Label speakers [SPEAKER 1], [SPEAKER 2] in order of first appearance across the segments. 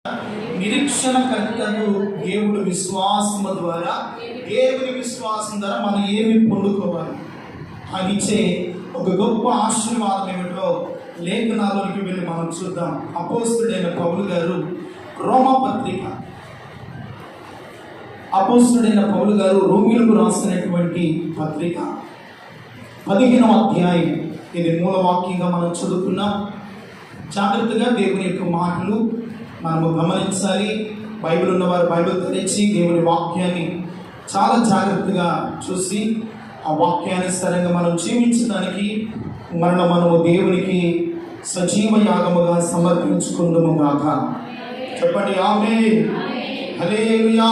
[SPEAKER 1] నిరీక్షణకర్తకు దేవుడు విశ్వాసము ద్వారా, దేవుని విశ్వాసం ద్వారా మనం ఏమి పొందుకోవాలి అనిచ్చే ఒక గొప్ప ఆశీర్వాదం ఏమిటో లేఖనాల్లోకి వెళ్ళి మనం చూద్దాం. అపోస్తుడైన పౌలు గారు రోమీలకు రాసినటువంటి పత్రిక 15వ అధ్యాయం, ఇది మూలవాక్యంగా మనం చదువుకున్నాం. జాగ్రత్తగా దేవుని యొక్క మాటలు మనము గమనించాలి. బైబిల్ ఉన్నవారు బైబిల్ తెరిచి దేవుని వాక్యాన్ని చాలా జాగ్రత్తగా చూసి ఆ వాక్యానుసారంగా మనం జీవించడానికి మనము దేవునికి సజీవ యాగముగా సమర్పించుకుందాము గాక. చెప్పండి ఆమేన్. హల్లెలూయా.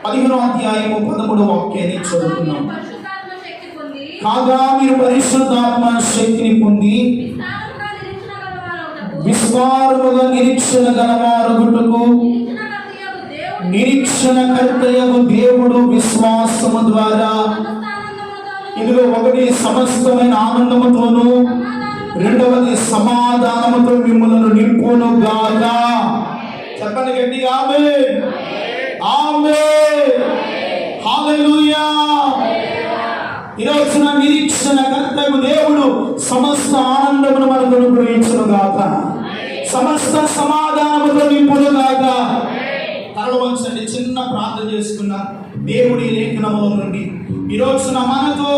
[SPEAKER 1] 15వ అధ్యాయము 13వ వాక్యాన్ని చదువుకున్నాం. కాగా మీరు పరిశుద్ధాత్మ శక్తిని పొంది విస్తారముగా నిరీక్షణ గలవారగుటకు నిరీక్షణకర్తయగు దేవుడు విశ్వాసము ద్వారా, ఇదిగో ఒకటి సమస్తమైన ఆనందముతోను, రెండవది సమాధానముతో మిమ్మల్ని నింపును గాక. చెప్పండి గట్టి ఆమేన్. ఆమేన్. హల్లెలూయా. ఈరోజున నిరీక్షణకర్తయగు దేవుడు సమస్త ఆనందమును మనకు అనుగ్రహించును గాక, సమస్త సమాధానముతో నింపును గాక. తరలు వంచండి, చిన్న ప్రార్థన చేసుకున్నా. దేవుడి లేఖనముల నుండి ఈరోజున మనతో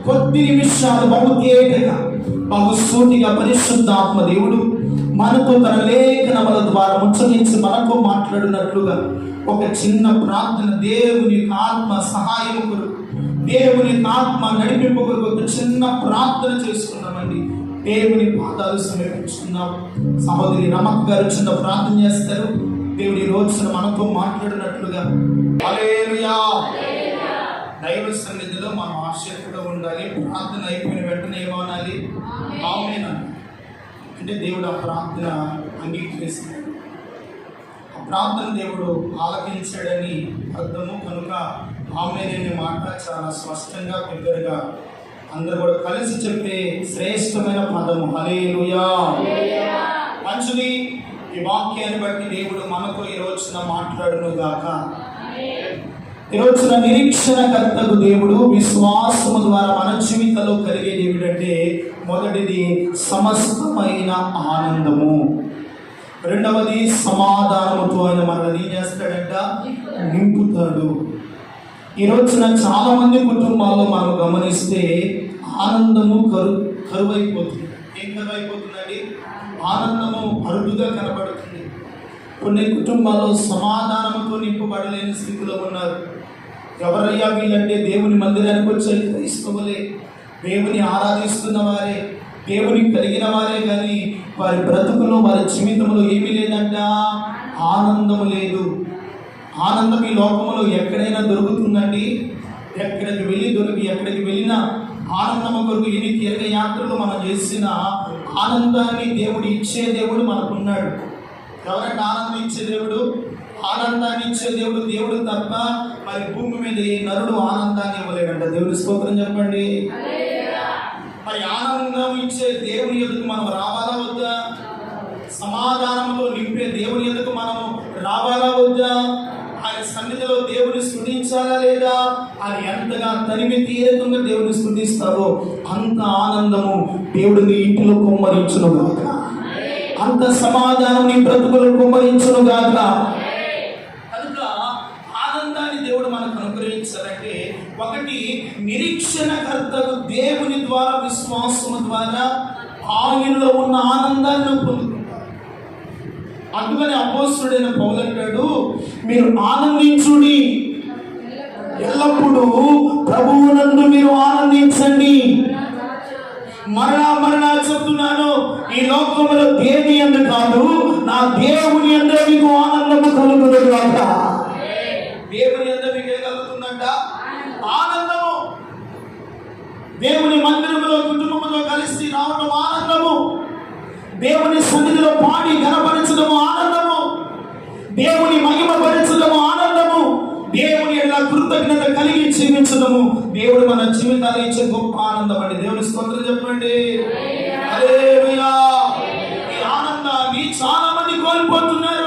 [SPEAKER 1] కొద్ది నిమిషాలు బహుతేటగా బహుసూటిగా పరిశుద్ధాత్మ దేవుడు మనతో తన లేఖనముల ద్వారా ముచ్చరించి మనతో మాట్లాడినట్లుగా ఒక చిన్న ప్రార్థన, దేవుని ఆత్మ సహాయం కొరకు, దేవుని ఆత్మ నడిపింపు కొరకు ఒక చిన్న ప్రార్థన చేసుకున్నామండి. దేవుని పాదాలు సమర్పించుకున్నాం. సహోదరి రమక్ గారు చిన్న ప్రార్థన చేస్తారు. దేవుడి రోజున మనతో మాట్లాడినట్లుగా. హల్లెలూయా. దైవ సన్నిధిలో మనం ఆసక్తిగా ఉండాలి. ప్రార్థన అయిపోయిన వెంటనే ఏమనాలి? ఆమేన్. అంటే దేవుడు ఆ ప్రార్థన అంగీకరిస్తున్నాడు, ఆ ప్రార్థన దేవుడు ఆలకించాడని అర్థము. కనుక ఆమేన్ అనే మాట చాలా స్పష్టంగా బిగ్గరగా అందరూ కూడా కలిసి చెప్పే శ్రేష్టమైన పదము హల్లెలూయా. మంచిది. ఈ వాక్యాన్ని బట్టి దేవుడు మనకు ఈ రోజున మాట్లాడును గాక. ఈ రోజున నిరీక్షణకర్తకు దేవుడు విశ్వాసము ద్వారా మన జీవితంలో కలిగేది ఏమిటంటే, మొదటిది సమస్తమైన ఆనందము, రెండవది సమాధానముతో ఆయన మనల్ని ఏం చేస్తాడంట? నింపుతాడు. ఈ రోజున చాలా మంది కుటుంబాల్లో మనం గమనిస్తే ఆనందము కరువైపోతుంది. ఏం కరువైపోతుందండి? ఆనందము అరుదుగా కనబడుతుంది. కొన్ని కుటుంబాల్లో సమాధానంతో నింపబడలేని స్థితిలో ఉన్నారు. ఎవరయ్యా వీళ్ళంటే దేవుని మందిరానికి వచ్చే క్రైస్తవులే, దేవుని ఆరాధిస్తున్న వారే, దేవుని కలిగిన వారే, కానీ వారి బ్రతుకులో వారి జీవితంలో ఏమీ లేదంట, ఆనందము లేదు. ఆనందం ఈ లోకంలో ఎక్కడైనా దొరుకుతుందండి? ఎక్కడికి వెళ్ళినా ఆనందము కొరకు ఎన్ని తీర్థయాత్రలు మనం చేసిన ఆనందాన్ని దేవుడు ఇచ్చే దేవుడు మనకున్నాడు. ఎవరంటే ఆనందం ఇచ్చే దేవుడు? ఆనందాన్ని ఇచ్చే దేవుడు తప్ప మరి భూమి మీద ఏ నరుడు ఆనందాన్ని ఇవ్వలేడంట. దేవుడి స్తోత్రం చెప్పండి. మరి ఆనందం ఇచ్చే దేవుని ఎదుగు మనం రావాలా వద్దా? సమాధానంతో నింపే దేవుని ఎదుగు మనము రావాలా వద్దా? ఆయన సన్నిధిలో దేవుని స్తుతించాలా లేదా? ఆయన ఎంతగా తనివి తీరకుండా దేవుని స్తుతిస్తారో అంత ఆనందము దేవుడు నీ ఇంటిలో కుమ్మరించును గాక, అంత సమాధానం నీ బ్రతుకులు కుమ్మరించును గాక. కనుక ఆనందాన్ని దేవుడు మనకు అనుగ్రహించాలంటే, ఒకటి నిరీక్షణకర్తకు దేవుని ద్వారా విశ్వాసము ద్వారా ఆయనలో ఉన్న ఆనందాన్ని పొందుకుంటారు. అందుకని అపోస్తుడైన పౌలు అంటాడు, మీరు ఆనందించుడి, ఎల్లప్పుడూ ప్రభువునందు మీరు ఆనందించండి. మరలా చెప్తున్నాను, ఈ లోకములో దేని యందు కాదు, నా దేవుని యందు మీకు ఆనందము కలుగును గాక. దేవుని యందు మీకు ఏం కలుగుతుందంట? ఆనందము. దేవుని మందిరములో కుటుంబములో కలిసి రావడం ఆనందము, దేవుని సన్నిధిలో పాడి గణపరచడము ఆనందము, దేవుని మహిమపరచడము ఆనందము, దేవుని ఎలా కృతజ్ఞత కలిగి జీవించడము దేవుడు మన జీవితాలు ఇచ్చే గొప్ప ఆనందం అండి. దేవుని స్తోత్రం చెప్పండి. హల్లెలూయా. ఈ ఆనందాన్ని చాలా మంది కోల్పోతున్నారు.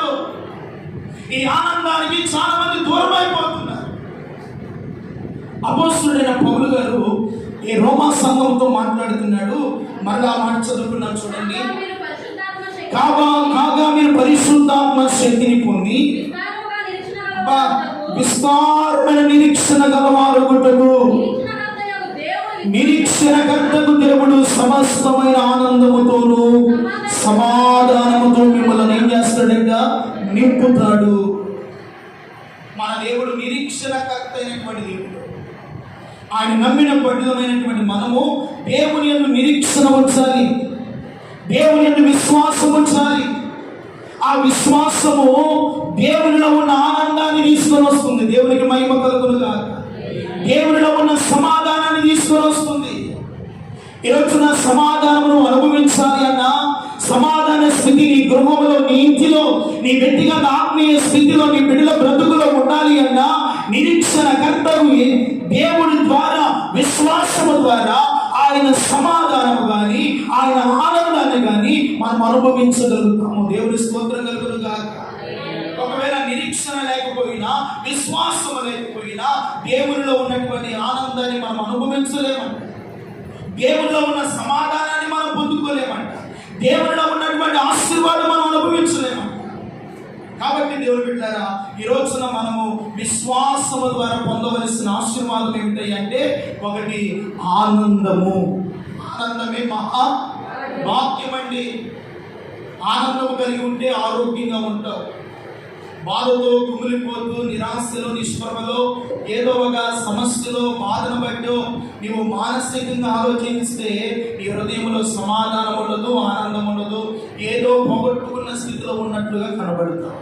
[SPEAKER 1] ఈ ఆనందానికి చాలా మంది దూరం అయిపోతున్నారు. అపోస్తలుడైన పౌలు గారు ఈ రోమా సంఘంతో మాట్లాడుతున్నాడు. మరలా మాట చదువుకున్నాం చూడండి. కాగా మీరు పరిశుద్ధాత్మ శక్తిని పొంది విస్తారమైన నిరీక్షణ గలవారు గుట్టకు, నిరీక్షణకర్తకు దేవుడు సమస్తమైన ఆనందముతోను సమాధానముతో మిమ్మల్ని ఏం చేస్తాడంట? నింపుతాడు. మన దేవుడు నిరీక్షణకర్త అయినటువంటి దేవుడు. ఆయన నమ్మిన పట్టుదమైనటువంటి మనము దేవుని యందు నిరీక్షణ ఉంచాలి, దేవుని యందు విశ్వాసం ఉంచాలి. ఆ విశ్వాసము దేవునిలో ఉన్న ఆనందాన్ని తీసుకొని వస్తుంది. దేవునికి మహిమ కలుగును గాక. దేవునిలో ఉన్న సమాధానాన్ని తీసుకొని వస్తుంది. ఈరోజు నా సమాధానమును అనుభవించాలి అన్నా, సమాధాన స్థితి నీ గృహంలో, నీ ఇంటిలో, నీ వ్యక్తిగత ఆత్మీయ స్థితిలో, నీ బిడ్డల బ్రతుకులో ఉండాలి అన్నా, నిరీక్షణ కర్తవు దేవుడి ద్వారా, విశ్వాసము ద్వారా ఆయన సమాధానము కానీ, ఆయన ఆనందాన్ని కానీ మనం అనుభవించగలుగుతాము. దేవుడి స్తోత్రం కలుగును గాక. ఒకవేళ నిరీక్షణ లేకపోయినా, విశ్వాసం లేకపోయినా దేవునిలో ఉన్నటువంటి ఆనందాన్ని మనం అనుభవించలేమంట. దేవునిలో ఉన్న సమాధానాన్ని మనం పొందుకోలేమంట. దేవునిలో ఉన్నటువంటి ఆశీర్వాదం మనం అనుభవించలేమంట. కాబట్టి దేవుని బిడ్డలారా, ఈ రోజున మనము విశ్వాసము ద్వారా పొందవలసిన ఆశీర్వాదం ఏమిటి అంటే, ఒకటి ఆనందము. ఆనందమే మహా భాగ్యం అండి. ఆనందము కలిగి ఉంటే ఆరోగ్యంగా ఉంటావు. బాధతో కుమిలిపోతూ, నిరాశలో, నిష్ప్రభలో, ఏదో ఒక సమస్యలో, బాధను బట్టో నీవు మానసికంగా ఆలోచిస్తే నీ హృదయంలో సమాధానం ఉండదు, ఆనందం ఉండదు. ఏదో పోగొట్టుకున్న స్థితిలో ఉన్నట్లుగా కనబడతావు.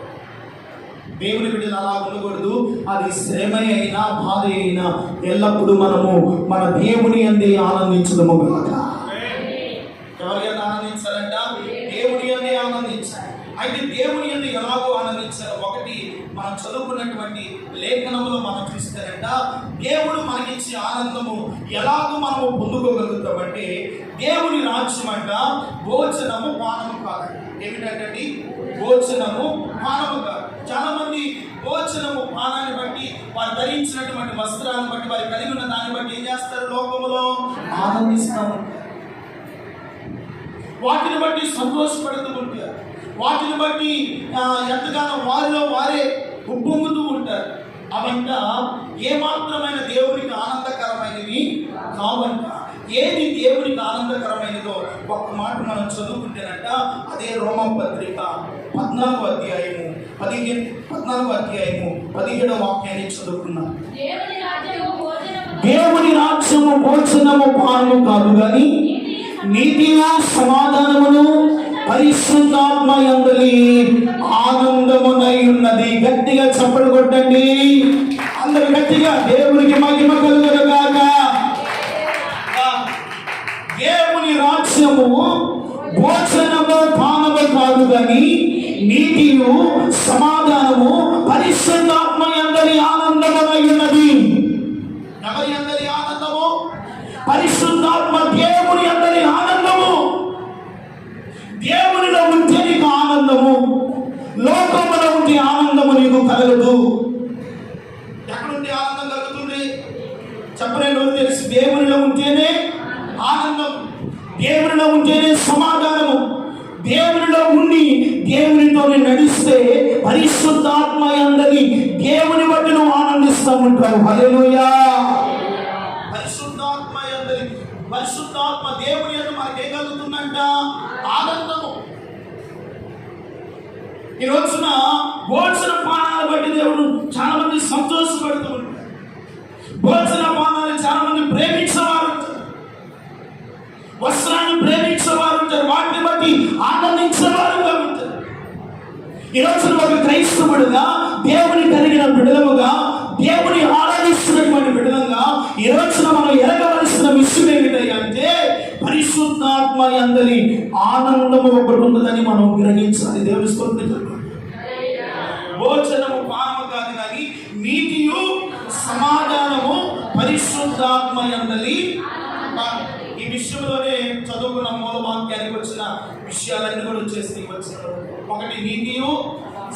[SPEAKER 1] దేవుని బిడ్డలు అలా ఉండకూడదు. అది శ్రమ అయినా, బాధ అయినా ఎల్లప్పుడూ మనము మన దేవుని యందే ఆనందించడము కాక. ఎవరికైనా ఆనందించాలంట? దేవుని యందే ఆనందించాలి. అయితే దేవుని యందు ఎలాగో ఆనందించాలి? ఒకటి, మనం చదువుకున్నటువంటి లేఖనములో మనం చూస్తారంట, దేవుడు మనకిచ్చే ఆనందము ఎలాగో మనము పొందుకోగలుగుతామంటే, దేవుని రాజ్యం అంట భోజనము పానము కాదు. ఏమిటంటే భోజనము పానము కాదు. చాలా మంది భోజనము పానాన్ని బట్టి, వారు ధరించినటువంటి వస్త్రాలను బట్టి, వారు కలిగి ఉన్న దాన్ని బట్టి ఏం చేస్తారు? లోకములో ఆనందిస్తాము. వాటిని బట్టి సంతోషపడుతూ ఉంటారు. వాటిని బట్టి ఎంతగానో వారిలో వారే ఉప్పొంగుతూ ఉంటారు. అవంట ఏమాత్రమైన దేవునికి ఆనందకరమైనవి కావంట. ఏది దేవునికి ఆనందకరమైనదో ఒక్క మాట మనం చదువుకుంటేనంట, అదే రోమా పత్రిక 14వ అధ్యాయము 17వ వాక్యాన్ని చదువుకున్నాం. దేవుని రాజ్యము భోజనము పానము కాదు గాని నీతియు సమాధానమును పరిశుద్ధాత్మ యందలి ఆనందమునై ఉన్నది. గట్టిగా చప్పట్లు కొట్టండి అందరూ గట్టిగా. దేవునికి మహిమ కలుగును గాక. దేవుని రాజ్యము భోజనము పానము కాదు గాని నీతియు సమాధానము పరిశుద్ధాత్మ యందలి ఆనందమునై ఉన్నది. ఎవరి యందలి ఆనందము? పరిశుద్ధాత్మ దేవుని యందలి ఆనందము. దేవునిలో ఉంటే నీకు ఆనందము, లోకములో ఉంటే ఆనందము నీకు కలగదు. ఎక్కడుంటే ఆనందం కలుగుతుంది? చెప్పలేని రోజు తెలుసు. దేవునిలో ఉంటేనే ఆనందం, దేవునిలో ఉంటేనే సమాధానము. దేవునిలో ఉండి దేవునితోనే నడిస్తే పరిశుద్ధాత్మ యందలి దేవుని బట్టి నువ్వు ఆనందిస్తూ ఉంటావు. హల్లెలూయా. పరిశుద్ధాత్మ దేవుని యందు మనకేం కలుగుతుందంట? ఆనందము. ఈ రోజున భోజన పానాలు బట్టి దేవుడు చాలా మంది సంతోషపడుతూ ఉంటారు. భోజన పానాలు చాలా మంది ప్రేమించేవారు ఉంటారు, వస్త్రాన్ని ప్రేమించేవారు ఉంటారు, వాటిని బట్టి ఆనందించేవారుగా ఉంటారు. ఈ రోజున ఒక క్రైస్తవుడుగా, దేవుని కలిగిన బిడ్డలముగా, దేవుని ఆరాధిస్తున్నటువంటి బిడ్డలంగా ఈ రోజున మనం ఎరగవలసిన విషయం ఏమిటంటే, పరిశుద్ధాత్మ యందలి ఆనందము ఒకటి ఉంటుందని మనం గ్రహించాలి. దేవుని స్తోత్రం. భోజనము పానము కాదు కానీ నీతియు సమాధానము పరిశుద్ధాత్మ యందలి. ఈ విషయంలోనే చదువుకున్న మూల వాక్యానికి వచ్చిన విషయాలన్నీ కూడా వచ్చేసి వచ్చిన ఒకటి నీతియు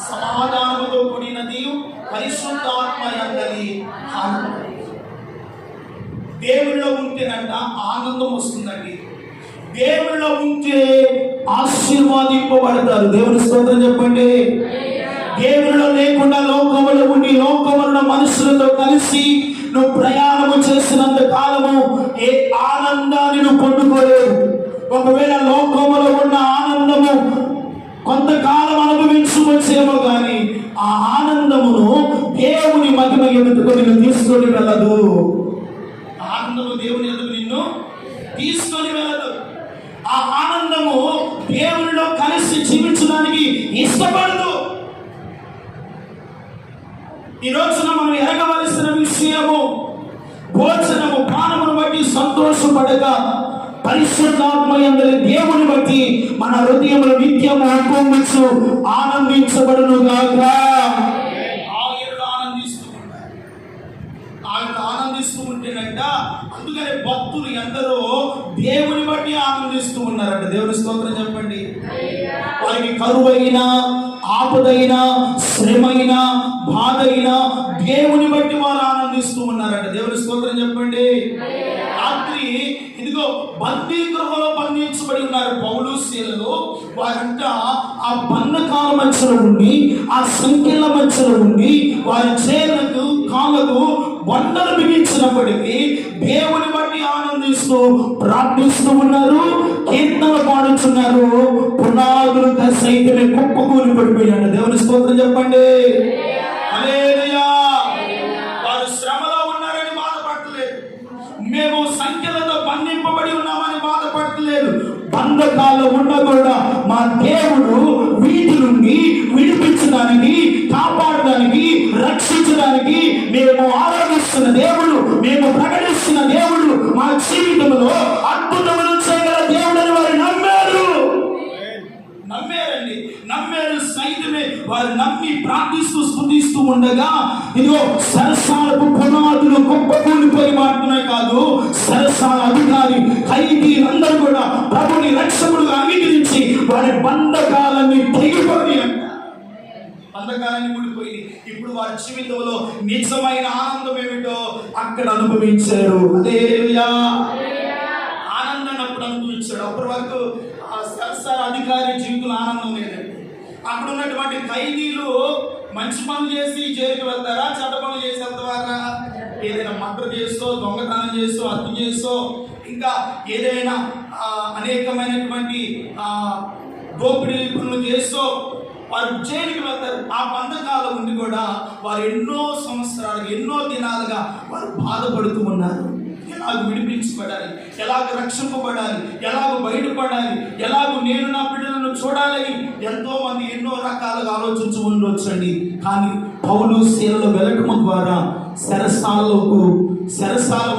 [SPEAKER 1] సమాధానముతో కూడినది పరిశుద్ధాత్మ యందలి ఆనందం. దేవునిలో ఉంటేనంట ఆనందం వస్తుందండి. దేవునిలో ఉంటే ఆశీర్వాదింపబడతారు. దేవుని స్తోత్రం చెప్పండి. దేవునిలో లేకుండా లోకములో ఉండి లోకమున్న మనుషులతో కలిసి నువ్వు ప్రయాణము చేసినంత కాలము ఏ ఆనందాన్ని నువ్వు పొందుకోలేవు. ఒకవేళ లోకములో ఉన్న ఆనందము కొంతకాలం అనుభవించవచ్చేమో కానీ ఆ ఆనందమును దేవుని మహిమ ఎదుటకు నిన్ను తీసుకొని వెళ్ళదు. ఆనందము దేవుని ఎదుట నిన్ను తీసుకొని వెళ్ళదు. ఆ ఆనందము దేవునిలో కలిసి జీవించడానికి ఇష్టపడదు. ఈ రోజున మనం ఎరగవలసిన విషయము, భోజనము పానమును బట్టి సంతోషపడక పరిశుద్ధాత్మ యందలి దేవుని బట్టి మన హృదయములు నిత్యము ఉప్పొంగుచు ఆనందించబడును గాక. ఆయన ఆనందిస్తూ ఉంటేనంట, అందుకని భక్తులు ఎందరో దేవుని బట్టి ఆనందిస్తూ ఉన్నారంట. దేవుని స్తోత్రం చెప్పండి. వారికి కరువైనా, ఆపదైనా, శ్రమైనా, బాధైనా దేవుని బట్టి వారు ఆనందిస్తూ ఉన్నారంట. దేవుని స్తోత్రం చెప్పండి. రాత్రి ఇదిగో బందీ గృహలో బంధించబడి ఉన్నారు పౌలు శీలలు. వారంట ఆ బంధకాల మధ్యలో ఉండి, ఆ సంఖ్యల మధ్యలో ఉండి, వారి చేతులకు కాళ్ళకు బండలు బిగించినప్పటికీ దేవుని బట్టి ఆనందిస్తూ ప్రార్థిస్తూ ఉన్నారు, కీర్తనలు పాడుతున్నారు. పునాదులు సైతమే కుప్పకూలి పడిపోయాడు. దేవుని స్తోత్రం చెప్పండి. హల్లెలూయా. వారు శ్రమలో ఉన్నారని బాధపడలేదు, మేము సంఖ్యలతో బంధింపబడి ఉన్నామని బాధపడలేదు. బంధకాల్లో ఉన్న కూడా మా దేవుడు వీటి నుండి విడిపించడానికి, కాపాడడానికి, రక్షించడానికి మేము ఆరాధిస్తున్న దేవుడు, మేము ప్రకటిస్తున్న దేవుడు మా జీవితంలో అద్భుతములు చేయగల దేవుడని వారు నమ్మారండి. నమ్మారు సైతమే. వారు నమ్మి ప్రార్థిస్తూ స్తుతిస్తూ ఉండగా ఇదిగో సరసాలకు పునాదులు కుప్పకూలిపోయి మాత్రమే కాదు, సరసాల అధికారి ఖైదీలందరూ కూడా ప్రభుని రక్షకుడుగా అంగీకరించి వారి బంధకాలన్నీ తెగిపోయి బంధకాలన్నీ ఊడిపోయి ఇప్పుడు వారి జీవితంలో నిజమైన ఆనందం ఏమిటో అక్కడ అనుభవించారు. హల్లెలూయా. ఆనందాన్ని అప్పుడు అనుభవించాడు. అప్పటి వరకు ఆ సరసాల అధికారి జీవితంలో ఆనందం లేదండి. అక్కడ ఉన్నటువంటి ఖైదీలు మంచి పనులు చేసి జైలుకి వెళ్తారా, చెడ్డ పనులు చేసి వెళ్తారా? ఏదైనా మర్డర్ చేస్తూ, దొంగతనం చేస్తూ, హత్య చేస్తూ, ఇంకా ఏదైనా అనేకమైనటువంటి దోపిడీ పనులు చేస్తూ వారు జైలుకి వెళ్తారు. ఆ బంధకాల ఉండి కూడా వారు ఎన్నో సంవత్సరాలు, ఎన్నో దినాలుగా వారు బాధపడుతూ ఉన్నారు. ఎలాగ విడిపించబడాలి, ఎలాగ రక్షింపబడాలి, ఎలాగ బయటపడాలి, ఎలాగ నేను నా బిడ్డలను చూడాలని ఎంతో మంది ఎన్నో రకాలుగా ఆలోచించి ఉండొచ్చండి. కానీ పౌలు శీలలు వెళ్ళటం ద్వారా చెరసాల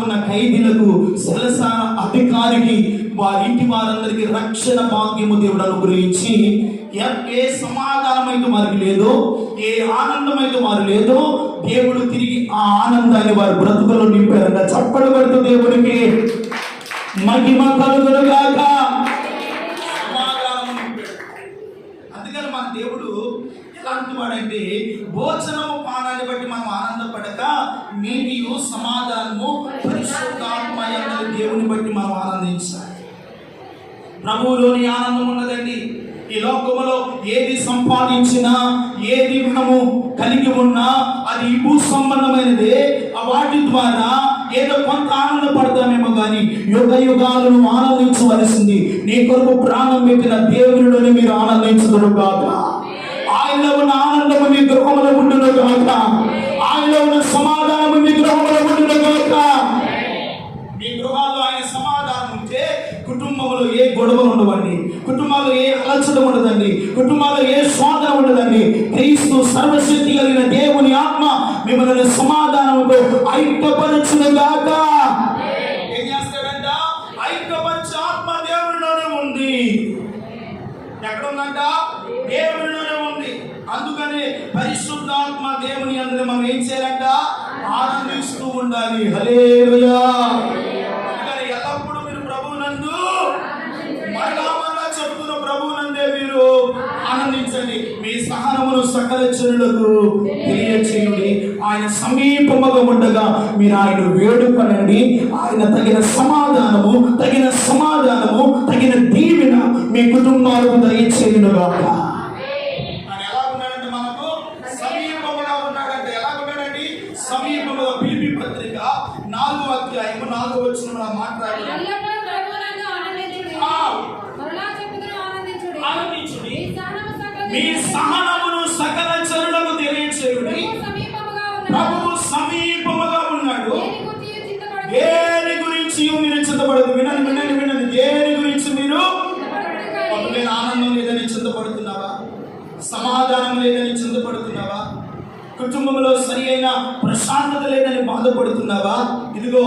[SPEAKER 1] ఉన్న ఖైదీలకు, చెరసాల అధికారికి, వారింటి వారందరికీ రక్షణ భాగ్యము దేవుడు అనుగ్రహించి ఏ సమాధానం అయితే వారికి లేదో, ఏ ఆనందం అయితే వారు లేదో, దేవుడు తిరిగి ఆ ఆనందాన్ని వారి బ్రతుకులో నింపారంట. చప్పట్లు కొడుతూ దేవుడికి మహిమ కలుగునుగాక. సమాధానం నింపాడు. అందుకని మన దేవుడు ఎలాంటి వాడంటే, భోజనము పానాన్ని బట్టి మనం ఆనందపడక నీతియు సమాధానము పరిశుద్ధాత్మ యందలి దేవుని బట్టి మనం ఆనందించాలి. ప్రభువులోని ఆనందం ఉన్నదండి. ఈ లోకములో ఏది సంపాదించినా, ఏది మనము కలిగి ఉన్నా అది భూ సంబంధమైనదే. వాటి ద్వారా ఏదో కొంత ఆనందపడతామేమో కానీ యుగ యుగాలను ఆనందించవలసింది నీ కొరకు ప్రాణం పెట్టిన దేవునిలోనే మీరు ఆనందించుదురు గాక. ఆయనలో ఉన్న ఆనందము మీ గృహములో ఉండును గాక. ఆయనలో ఉన్న సమాధానము మీ గృహములో ఉండును గాక. మీ గృహాల్లో ఆయన సమాధానం ఉంటే కుటుంబంలో ఏ గొడవలు ఉండవండి, కుటుంబాల్లో ఏ అలచడం ఉండదండి, కుటుంబాల్లో ఏ శోధన ఉండదండి. క్రీస్తు సర్వశక్తి కలిగిన దేవుని ఆత్మ మిమ్మల్ని సమాధానంతో ఐక్యపరచునుగాక. ఏం చేస్తాడంట? ఐక్యపరచు ఆత్మ దేవునిలోనే ఉంది. ఎక్కడ ఉందంట? దేవునిలోనే ఉంది. అందుకని పరిశుద్ధాత్మ దేవుని అందరూ మనం ఏం చేయాలంట? ఆనందిస్తూ ఉండాలి. హల్లెలూయా. అందుకని ఎల్లప్పుడూ మీరు ప్రభువునందు, మరలా చెప్తున్న ప్రభువునందే మీరు ఆనందించండి. మీ సహనమును సకల జనులకు తెలియచేయుడి. ఆయన సమీపముగా ఉండగా మీరు ఆయన వేడుకొనండి. ఆయన తగిన సమాధానము తగిన దీవెన మీ కుటుంబాలకు దయచేయునుగాక. ఆయన ఎలా ఉన్నాడంటే మనకు సమీపముగా ఉన్నాడంటే ఎలా ఉన్నాడండి? సమీపముగా. ఫిలిప్పీ పత్రిక 4వ అధ్యాయము 4వ వచనంలో మాట్లాడారు. ఆనందించుడి, మీ సహనమును సకల జనులకు తెలియచేయుడి. ప్రభువు సమీపముగా ఉన్నాడు. దేని గురించి మీరు చింతపడదు. వినండి. దేని గురించి మీరు ఒకవేళ ఆనందం లేదని చింతపడుతున్నావా? సమాధానం లేదని చింతపడుతున్నావా? కుటుంబంలో సరి అయిన ప్రశాంతత లేదని బాధపడుతున్నావా? ఇదిగో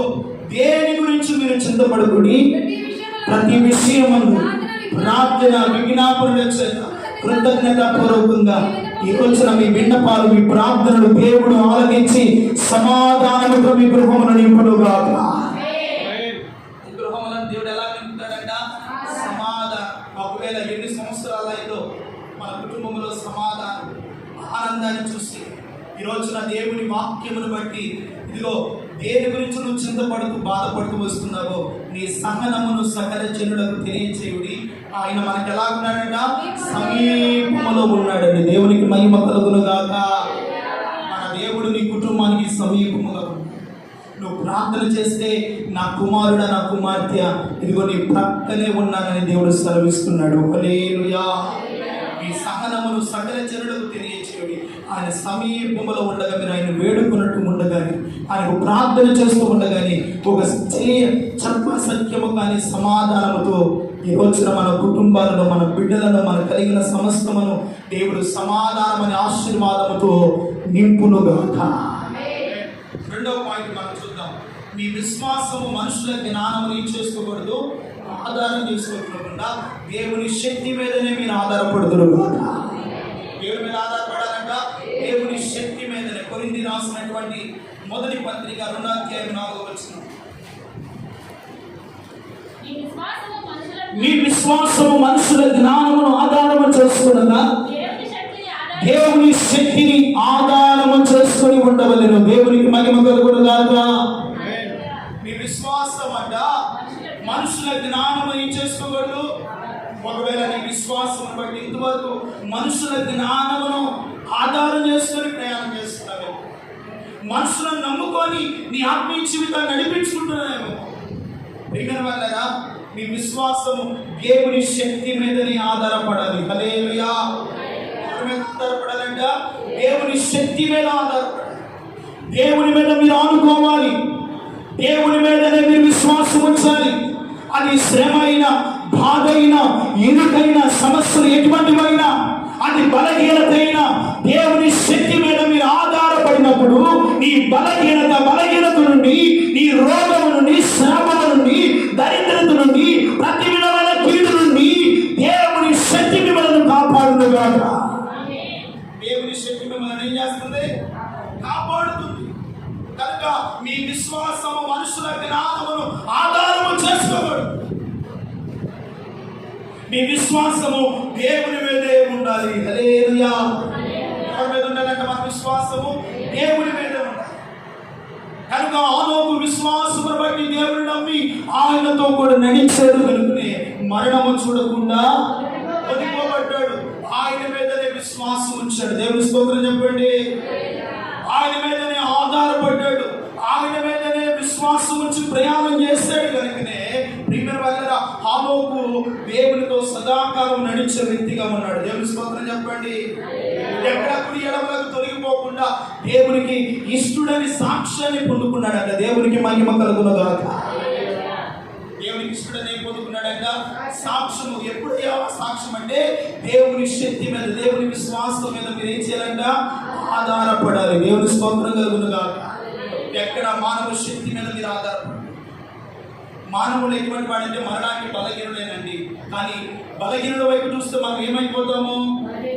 [SPEAKER 1] దేని గురించి మీరు చింతపడకుడి. ప్రతి విషయమందు ప్రార్థన విజ్ఞాపనల చేత కృతజ్ఞతాపూర్వకంగా ఈ రోజున మీ విన్నపాలు, మీ ప్రార్థనలు దేవుడు ఆలకించి సమాధానముతో మీ గృహమును నింపునుగాక. గృహములను దేవుడు ఎలా నింపుతాడంట? సమాధానం. ఒకవేళ ఎన్ని సంవత్సరాలు అయిందో మన కుటుంబంలో సమాధానం, ఆనందాన్ని చూసి ఈ రోజున దేవుని వాక్యమును బట్టి ఇదిగో దేని గురించి నువ్వు చింతపడుతూ బాధపడుతూ వస్తున్నావో నీ సహనమును సకల జనులకు తెలియచేయుడి. ఆయన మనకు ఎలా ఉన్నాడంట? సమీపములో ఉన్నాడండి. దేవునికి మహిమ కలుగునుగాక. మన దేవుడు నీ కుటుంబానికి సమీపముగా ఉన్నాడు. నువ్వు ప్రార్థన చేస్తే నా కుమారుడా, నా కుమార్తె ఇదిగో నీ ప్రక్కనే ఉన్నానని దేవుడు సెలవిస్తున్నాడు. హల్లెలూయా. ఈ సహనమును సకల జనులకు తెలియచేయుడి. ఆయన సమీపములో ఉండగా మీరు ఆయన వేడుకున్నట్టు ఉండగాని, ఆయనకు ప్రార్థన చేస్తూ ఉండగాని ఒక చర్మ సత్యము కానీ సమాధానముతో ఈ రోజున మన కుటుంబాలను, మన బిడ్డలను, మన కలిగిన సమస్తమును దేవుడు సమాధానమని ఆశీర్వాదముతో నింపునుగాక. రెండవ పాయింట్ మనం చూద్దాం. మీ విశ్వాసము మనుషుల జ్ఞానముని చేసుకోకూడదు, ఆధారం చేసుకోకుండా దేవుని శక్తి మీదనే మీరు ఆధారపడుతున్నారు. దేవుని మీద ఆధారపడాలంట, దేవుని శక్తి మీదనే. కొరింథీ రాసినటువంటి మొదటి పత్రిక 2వ అధ్యాయం 4వ వచనం. మీ విశ్వాసము మనుషుల జ్ఞానమును ఆధారము చేసుకునగా దేవుని శక్తిని ఆధారము చేసుకొని ఉండవలెను. దేవునికి మహిమ కలుగునుగాక. మీ విశ్వాసం అంట మనుషుల జ్ఞానము ఏం చేసుకోకూడదు. ఒకవేళ నీ విశ్వాసం బట్టి ఇంతవరకు మనుషుల జ్ఞానమును ఆధారం చేసుకొని ప్రయాణం చేస్తున్నావు, మనుషులను నమ్ముకొని నీ ఆత్మీయ జీవితాన్ని నడిపించుకుంటున్నావు. ప్రియమైన వాళ్ళరా, మీ విశ్వాసము దేవుని శక్తి మీదనే ఆధారపడాలి. హల్లెలూయా. ఆధారపడాలంట దేవుని శక్తి మీద ఆధారపడాలి. దేవుని మీద మీరు ఆనుకోవాలి. దేవుని మీదనే మీరు విశ్వాసం ఉంచాలి. అది శ్రమ అయినా, బాధ అయినా, ఇరుకైన సమస్యలు ఎటువంటివైనా, అది బలహీనత అయినా దేవుని శక్తి మీద మీరు ఆధారపడినప్పుడు నీ బలహీనత నుండి, నీ రోగము నుండి, శ్రమల నుండి, దరిద్రత నుండి, ప్రతి విధమైన కీడు నుండి దేవుని శక్తి మిమ్మల్ని కాపాడునుగాక. దేవుని శక్తి మిమ్మల్ని ఏం చేస్తుంది? కాపాడుతుంది. కనుక మీ విశ్వాసము మనుషుల జ్ఞానమును ఆధారము చేసుకోకూడదు. మీ విశ్వాసము దేవుని మీదే ఉండాలి. హల్లెలూయా. ఎవరి మీద ఉండాలంటే మన విశ్వాసము దేవుని మీదే ఉండాలి. కనుక ఆనోకు విశ్వాసమును బట్టి దేవుని నమ్మి ఆయనతో కూడా నడిచాడు కనుకనే మరణము చూడకుండా వదిలిపోబడ్డాడు. ఆయన మీదనే విశ్వాసం ఉంచాడు. దేవుని స్తోత్రం చెప్పండి. ఆయన మీదనే ఆధారపడ్డాడు. ఆయన మీదనే విశ్వాసం ఉంచి ప్రయాణం చేస్తాడు కనుకనే ప్రియమైన వాళ్ళరా హానోకు దేవునితో సదాకాలం నడిచే వ్యక్తిగా ఉన్నాడు. దేవుని స్తోత్రం చెప్పండి. ఎక్కడ కుడి ఎడమలకు తొలగిపోకుండా దేవునికి ఇష్టడని సాక్ష్యాన్ని పొందుకున్నాడంట. దేవునికి మహిమ కలుగునుగాక. దేవునికి ఇష్టడని పొందుకున్నాడంట. సాక్ష్యము ఎప్పుడయ్యా సాక్ష్యం అంటే దేవుని శక్తి మీద, దేవుని విశ్వాసం మీద మీరు ఏం చేయాలంట? ఆధారపడాలి. దేవుని స్తోత్రం కలుగునుగాక. ఎక్కడ మానవ శక్తి మీద మీరు ఆధారపడాలి. మానవులు ఎటువంటి వాడంటే మరణానికి బలహీనులేనండి. కానీ బలహీనుల వైపు చూస్తే మనం ఏమైపోతాము?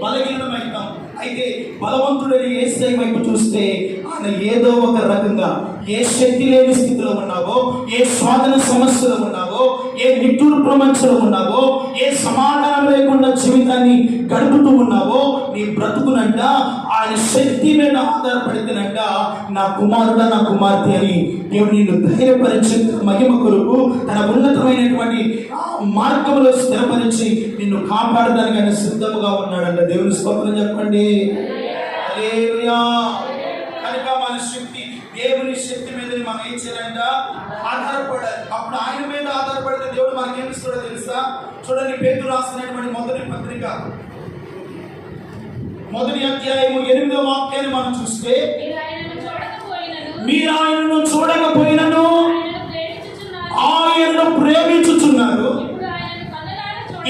[SPEAKER 1] బలహీనమైతాం. అయితే బలవంతుడని యేసయ్య వైపు చూస్తే ఆయన ఏదో ఒక రకంగా ఏ శక్తి లేని స్థితిలో ఉన్నావో, ఏ స్వాధీన సమస్యలో ఉన్నావో, ఏ నిట్టూర్పు మధ్యలో ఉన్నావో, ఏ సమాధానం లేకుండా జీవితాన్ని గడుపుతూ ఉన్నావో, నీ బ్రతుకునంట ఆయన శక్తి మీద ఆధారపడితేనంట నా కుమారుడా నా కుమార్తె అని దేవుడు నిన్ను ధైర్యపరిచి మహిమ కొరకు తన ఉన్నతమైనటువంటి మార్గంలో స్థిరపరిచి నిన్ను కాపాడడానికి ఆయన సిద్ధముగా ఉన్నాడంట. దేవుని స్తోత్రం చెప్పండి. హల్లెలూయా. కనుక మన శక్తి దేవుని శక్తి మీద మనం ఏం చేయాలంట? ఆధారపడాలి. అప్పుడు ఆయన మీద ఆధారపడితే దేవుడు మనకి ఏమిస్తాడో తెలుసా? చూడండి, పేతురు రాసినటువంటి మొదటి పత్రిక 1వ అధ్యాయము 8వ వాక్యాన్ని మనం చూస్తే, మీరు ఆయనను చూడకపోయినను ఆయనను ప్రేమించుచున్నారు,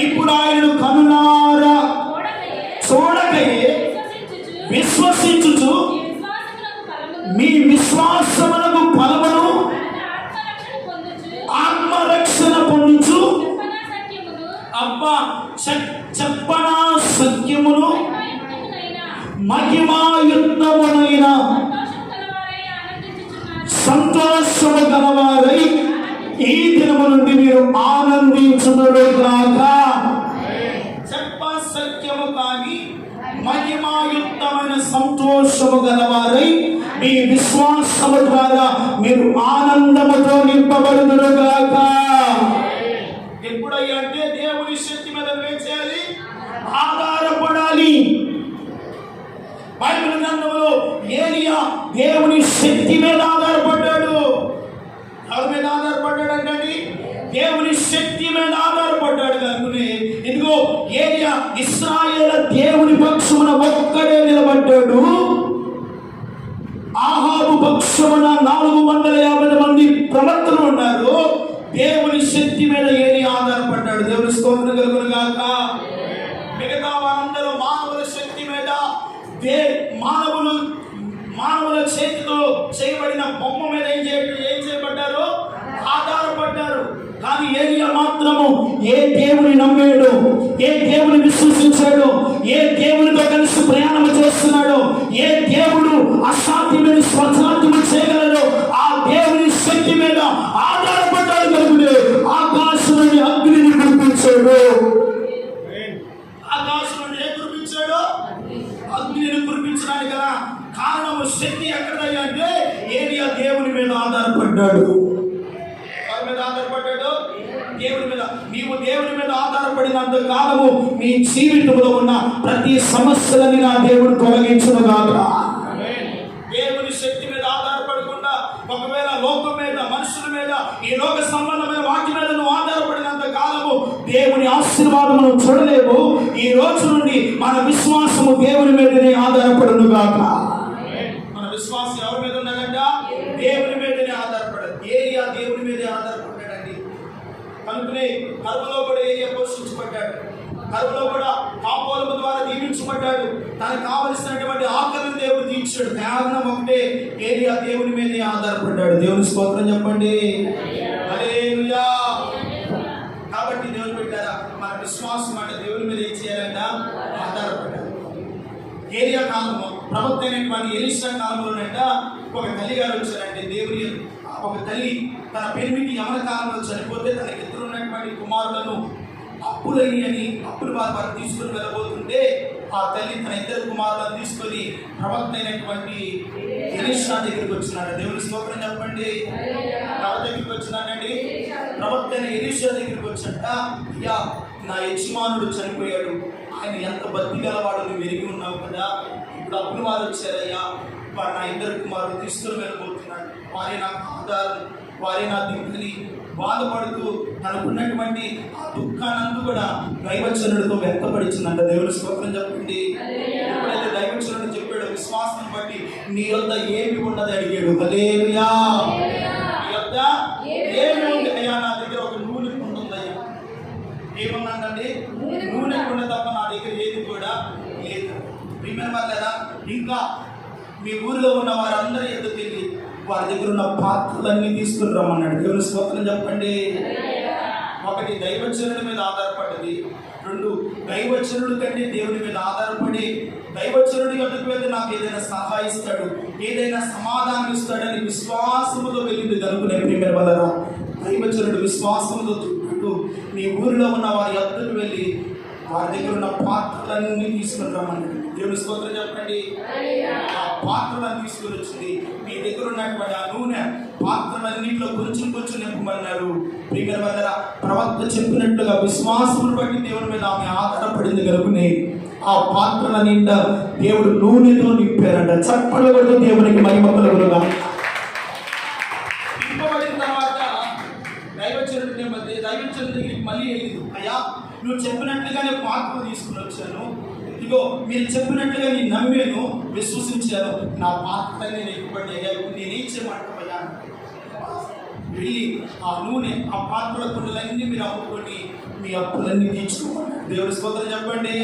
[SPEAKER 1] ఇప్పుడు ఆయనను కనులారా చూడకయే విశ్వసించుచు మీ విశ్వాసములకు ఫలమును ఆత్మరక్షణ పొందుచు చెప్పనా సత్యమును మహిమాయుక్తమునైన సంతోషము గలవారై ఈ దినము నుండి మీరు ఆనందించుదురుగాక. సత్యము కానీ మహిమాయుక్తమైన సంతోషము గలవారై మీ విశ్వాసము ద్వారా మీరు ఆనందముతో నింపబడుదురుగాక. ఎప్పుడయ్యా అంటే దేవుని శక్తి మీద ఏం చేయాలి? ఆధారపడాలి. బైబిల్ గ్రంథంలో ఏలియా దేవుని శక్తి మీద ఆధారపడ్డాడు. ఎవరి మీద ఆధారపడ్డాడు అంటే దేవుని శక్తి మీద ఆధారపడ్డాడు. కనుకనే ఇదిగో ఏలియా ఇశ్రాయేలు దేవుని పక్షమున ఒక్కడే నిలబడ్డాడు. ఆహాబు పక్షమున 450 మంది ప్రవక్తలు ఉన్నారు. దేవుని శక్తి మీద ఏలియా ఆధారపడ్డాడు. దేవుని స్తోత్రం కలుగును గాక. మిగతా వారందరూ మానవుల శక్తి మీద, మానవుల చేతితో చేయబడిన బొమ్మ మీద ఏం చేయబడ్డారు? ఆధారపడ్డారు. కానీ ఏలియా మాత్రము ఏ దేవుని నమ్మాడు, ఏ దేవుని విశ్వసించాడు, ఏ దేవునితో కలిసి ప్రయాణం చేస్తున్నాడు, ఏ దేవుడు అసాధ్యమైన స్వసాధ్యము చేయగలడు, ఆ దేవుని శక్తి మీద ఆధారపడ్డాడు. కనుక ఆకాశం నుండి అగ్నిని కురిపించాడు. ఆకాశం నుండి ఏం కురిపించాడు? అగ్నిని కురిపించడానికి గల కారణము శక్తి ఎక్కడయ్యా అంటే ఏలియా దేవుని మీద ఆధారపడ్డాడు. ఆధారపడ్డాడు దేవుని మీద. నీవు దేవుని మీద ఆధారపడినంత కాలము నీ జీవితంలో ఉన్న ప్రతి సమస్యలని నా దేవుడు తొలగించును గాక. దేవుని శక్తి మీద ఆధారపడకుండా ఒకవేళ లోకం మీద, మనుషుల మీద, ఈ లోక సంబంధమైన వాటి మీద నువ్వు ఆధారపడినంత కాలము దేవుని ఆశీర్వాదమును చూడలేవు. ఈ రోజు నుండి మన విశ్వాసము దేవుని మీదనే ఆధారపడును గాక. మన విశ్వాసం ఎవరి మీద ఉన్నదంట? దేవుని మీదనే ఆధారపడదు. ఏలియా దేవుని మీదే ఆధారపడ్డాడండి. కనుకనే కరువులో కూడా ఏలియా పోషించబడ్డాడు. కరువులో కూడా కాపోలము ద్వారా దీవించబడ్డాడు. తనకు కావలసినటువంటి ఆకలిని దేవుడు తీర్చాడు. కారణం ఒకటే, ఏలియా దేవుని మీదే ఆధారపడ్డాడు. దేవుని స్తోత్రం చెప్పండి. హల్లెలూయా. కాబట్టి దేవుని పెట్టారా, మన విశ్వాసం అంటే దేవుని మీద ఏం చేయాలంట? ఆధారపడ్డాడు. ఏలియా కాలంలో ప్రవక్త అయినటువంటి ఎలీషా కాలంలోనంట ఒక తల్లి గారు వచ్చారంటే, దేవుని ఒక తల్లి తన పెనిమిటి యమన కాలంలో చనిపోతే తనకి ఇద్దరు ఉన్నటువంటి కుమారులను అప్పులు వారు తీసుకుని వెళ్ళబోతుంటే ఆ తల్లి తన ఇద్దరు కుమారులను తీసుకొని ప్రవక్త అయినటువంటి ఎలీషా దగ్గరికి వచ్చినాడు. దేవుని స్తోత్రం చెప్పండి. ఎవరి దగ్గరికి వచ్చినాడండి? ప్రవక్త అయిన ఎలీషా దగ్గరికి వచ్చాట. అయ్యా, నా యజమానుడు చనిపోయాడు, ఆయన ఎంత భక్తి గలవాడు నువ్వు ఎరిగి ఉన్నావు కదా. ఇప్పుడు అప్పులు వారు వచ్చారయ్యా, వారు నా ఇద్దరు కుమారులు తీసుకుని వెళ్ళబోతున్నాడు. వారే నాకు ఆధారం, వారే నా దిక్కుని బాధపడుతూ తనకున్నటువంటి ఆ దుఃఖానందు కూడా దైవచనుడితో వ్యక్తపరిచిందంట. దేవుని స్తోత్రం చెప్పండి. ఎప్పుడైతే దైవచనుడు చెప్పాడు, విశ్వాసం బట్టి నీ యొద్ద ఏమి ఉన్నది అడిగాడు. హల్లెలూయా. నీ యొద్ద ఏమి ఉంది? అయ్యా, నా దగ్గర ఒక నూనె ఉంటుందయ్యా. ఏమన్నాడండి? నూనె కుండ తప్ప నా దగ్గర ఏది కూడా లేదు. రిమెంబర్ లేదా? ఇంకా మీ ఊరిలో ఉన్న వారందరూ ఎందుకు తెలియదు, వారి దగ్గర ఉన్న పాత్రలన్నీ తీసుకుని రమ్మన్నాడు. దేవుని స్తోత్రం చెప్పండి. ఒకటి దైవచనుడి మీద ఆధారపడ్డది, 2 దైవచనుడి కంటే దేవుని మీద ఆధారపడి దైవచనుడి వద్దకు వెళ్తే నాకు ఏదైనా సహాయిస్తాడు, ఏదైనా సమాధానం ఇస్తాడని విశ్వాసముతో వెళ్ళింది. కనుక ప్రియమైన వాళ్ళరా, దైవచనుడు విశ్వాసముతో నీ ఊరిలో ఉన్న వారి వద్దకు వెళ్ళి వారి దగ్గర ఉన్న పాత్రలన్నీ తీసుకుని రమ్మన్నాడు. దేవుని స్తోత్రం చెప్పండి. ఆ పాత్రలను తీసుకుని వచ్చింది. మీ దగ్గర ఉన్నటువంటి ఆ నూనె పాత్రలన్నింటిలో కొంచెం కొంచెం నింపమన్నారు. ప్రియమైన వారలారా, ప్రవక్త చెప్పినట్లుగా విశ్వాసమును బట్టి దేవుని మీద ఆమె ఆధారపడింది కనుకనే ఆ పాత్రల నిండా దేవుడు నూనెతో నింపారంట. చప్పట్లు కొడుతూ దేవునికి మహిమ కలుగునుగా. నింపబడిన తర్వాత దైవచనుడి దగ్గరికి మళ్ళీ వెళ్ళింది. అయ్యా, నువ్వు చెప్పినట్లుగానే పాత్రలు తీసుకుని వచ్చాను. ఇదిగో మీరు చెప్పినట్లుగా నేను నమ్మాను, విశ్వసించాను. నా పాత్రని నేను ఎక్కుబడి అయ్యా, నేనేం చేయమంటావయ్యా? వెళ్ళి ఆ నూనె ఆ పాత్రల కుండలన్నీ మీరు అమ్ముకొని మీ అప్పులన్నీ తీర్చుకోమన్నాడు. దేవుడి స్తోత్రం చెప్పండి.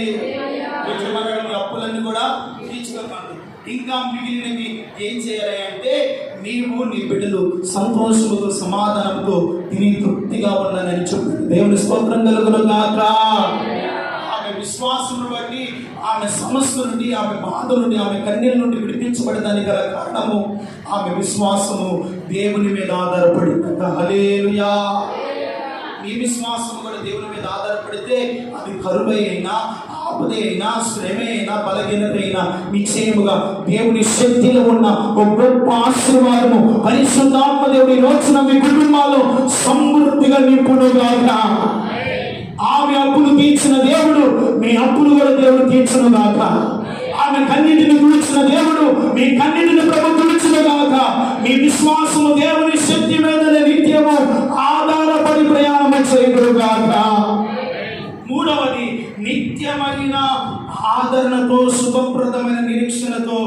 [SPEAKER 1] మీ అప్పులన్నీ కూడా తీర్చుకోమన్నాడు. ఇంకా మిగిలినవి ఏం చేయాలి అంటే, నీవు నీ బిడ్డలు సంతోషముతో సమాధానంతో తిని తృప్తిగా ఉన్నానని చెప్పాడు. దేవుని స్తోత్రం కలుగును గాక. ఆమె విశ్వాసమును బట్టి ఆమె సమస్య నుండి, ఆమె బాధ నుండి, ఆమె కన్నీళ్ళ నుండి విడిపించబడడానికి గల కారణము ఆమె విశ్వాసము దేవుని మీద ఆధారపడిందంట. హల్లెలూయా. నీ విశ్వాసం కూడా దేవుని మీద ఆధారపడితే అది కరువై అయినా, ఆపద అయినా, శ్రమ అయినా, బలహీనత అయినా నిశ్చయముగా దేవుని శక్తిలో ఉన్న ఒక గొప్ప ఆశీర్వాదము పరిశుద్ధాత్మ దేవుని రోజున మీ కుటుంబాల్లో సమృద్ధిగా నింపునుగాక. ఆమె అప్పులు తీర్చిన దేవుడు మీ అప్పులు కూడా దేవుడు తీర్చునుగాక. ఆమె కన్నిటిని తుడిచిన దేవుడు మీ కన్నిటిని ప్రభు తుడిచునుగాక. మీ విశ్వాసము దేవుని శక్తి మీదనే నిత్యము ఆధారపడి ప్రయాణం చేయదురుగాక. మూడవది, నిత్యమైన ఆదరణతో శుభప్రదమైన నిరీక్షణతో